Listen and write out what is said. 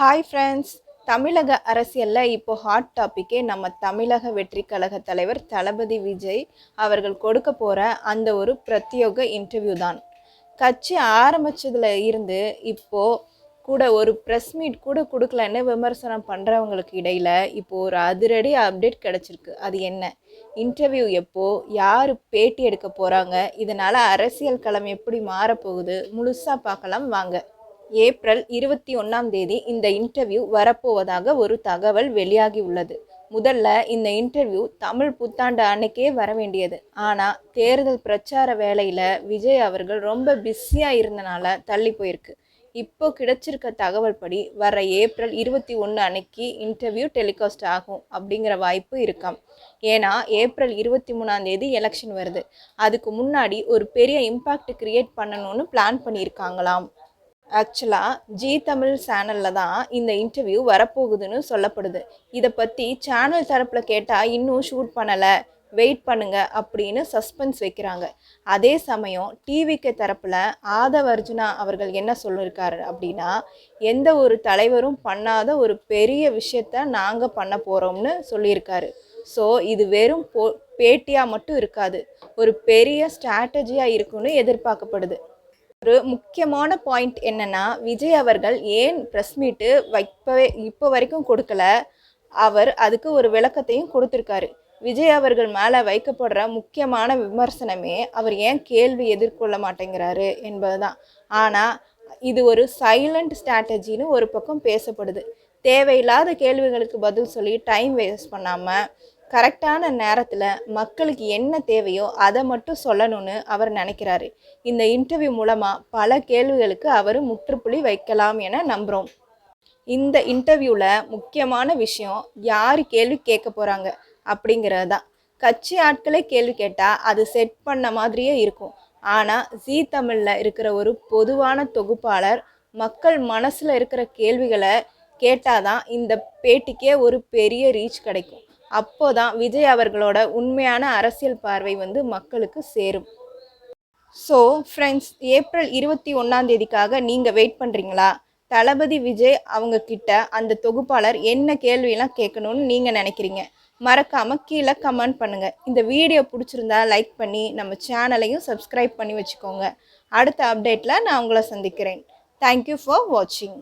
Hi friends. தமிழக அரசியலில் இப்போ ஹாட் டாப்பிக்கே நம்ம தமிழக வெற்றி கழக தலைவர் தளபதி விஜய் அவர்கள் கொடுக்க போகிற அந்த ஒரு பிரத்யேக இன்டர்வியூ தான். கட்சி ஆரம்பித்ததில் இருந்து இப்போது கூட ஒரு ப்ரெஸ் மீட் கூட கொடுக்கலன்னு விமர்சனம் பண்ணுறவங்களுக்கு இடையில் இப்போது ஒரு அதிரடி அப்டேட் கிடச்சிருக்கு. அது என்ன இன்டர்வியூ, எப்போ, யார் பேட்டி எடுக்க போகிறாங்க, இதனால் அரசியல் களம் எப்படி மாறப்போகுது, முழுசாக பார்க்கலாம் வாங்க. ஏப்ரல் 21 இந்த இன்டர்வியூ வரப்போவதாக ஒரு தகவல் வெளியாகி உள்ளது. முதல்ல இந்த இன்டர்வியூ தமிழ் புத்தாண்டு அன்னைக்கே வர வேண்டியது. ஆனால் தேர்தல் பிரச்சார வேலையில் விஜய் அவர்கள் ரொம்ப பிஸியாக இருந்தனால தள்ளி போயிருக்கு. இப்போ கிடைச்சிருக்க தகவல் படி வர ஏப்ரல் 21 அன்னைக்கு இன்டர்வியூ டெலிகாஸ்ட் ஆகும் அப்படிங்கிற வாய்ப்பு இருக்காம். ஏன்னா ஏப்ரல் 23 எலெக்ஷன் வருது. அதுக்கு முன்னாடி ஒரு பெரிய இம்பாக்ட் கிரியேட் பண்ணணும்னு பிளான் பண்ணியிருக்காங்களாம். ஆக்சுவலாக ஜி தமிழ் சேனலில் தான் இந்த இன்டர்வியூ வரப்போகுதுன்னு சொல்லப்படுது. இதை பற்றி சேனல் தரப்பில் கேட்டால் இன்னும் ஷூட் பண்ணலை, வெயிட் பண்ணுங்க அப்படின்னு சஸ்பென்ஸ் வைக்கிறாங்க. அதே சமயம் டிவிக்கு தரப்பில் ஆதவ் அர்ஜுனா அவர்கள் என்ன சொல்லியிருக்காரு அப்படின்னா, எந்த ஒரு தலைவரும் பண்ணாத ஒரு பெரிய விஷயத்த நாங்கள் பண்ண போகிறோம்னு சொல்லியிருக்காரு. ஸோ இது வெறும் பேட்டியாக மட்டும் இருக்காது, ஒரு பெரிய ஸ்ட்ராட்டஜியாக இருக்குன்னு எதிர்பார்க்கப்படுது. ஒரு முக்கியமான பாயிண்ட் என்னன்னா, விஜய் அவர்கள் ஏன் ப்ரெஸ் மீட்டு இப்போ வரைக்கும் கொடுக்கல, அவர் அதுக்கு ஒரு விளக்கத்தையும் கொடுத்துருக்காரு. விஜய் அவர்கள் மேலே வைக்கப்படுற முக்கியமான விமர்சனமே அவர் ஏன் கேள்வி எதிர்கொள்ள மாட்டேங்கிறாரு என்பது தான். ஆனால் இது ஒரு சைலண்ட் ஸ்ட்ராட்டஜின்னு ஒரு பக்கம் பேசப்படுது. தேவையில்லாத கேள்விகளுக்கு பதில் சொல்லி டைம் வேஸ்ட் பண்ணாமல் கரெக்டான நேரத்தில் மக்களுக்கு என்ன தேவையோ அதை மட்டும் சொல்லணும்னு அவர் நினைக்கிறாரு. இந்த இன்டர்வியூ மூலமாக பல கேள்விகளுக்கு அவர் முற்றுப்புள்ளி வைக்கலாம் என நம்புகிறோம். இந்த இன்டர்வியூவில் முக்கியமான விஷயம் யார் கேள்வி கேட்க போகிறாங்க அப்படிங்கிறது தான். கட்சி ஆட்களே கேள்வி கேட்டால் அது செட் பண்ண மாதிரியே இருக்கும். ஆனால் ஜீ தமிழில் இருக்கிற ஒரு பொதுவான தொகுப்பாளர் மக்கள் மனசில் இருக்கிற கேள்விகளை கேட்டாதான் இந்த பேட்டிக்கே ஒரு பெரிய ரீச் கிடைக்கும். அப்போதான் விஜய் அவர்களோட உண்மையான அரசியல் பார்வை மக்களுக்கு சேரும். ஸோ ஃப்ரெண்ட்ஸ், ஏப்ரல் 21 நீங்கள் வெயிட் பண்ணுறீங்களா? தளபதி விஜய் அவங்க கிட்ட அந்த தொகுப்பாளர் என்ன கேள்வியெல்லாம் கேட்கணும்னு நீங்கள் நினைக்கிறீங்க? மறக்காமல் கீழே கமெண்ட் பண்ணுங்கள். இந்த வீடியோ பிடிச்சிருந்தா லைக் பண்ணி நம்ம சேனலையும் சப்ஸ்கிரைப் பண்ணி வச்சுக்கோங்க. அடுத்த அப்டேட்டில் நான் உங்களை சந்திக்கிறேன். தேங்க்யூ ஃபார் வாட்சிங்.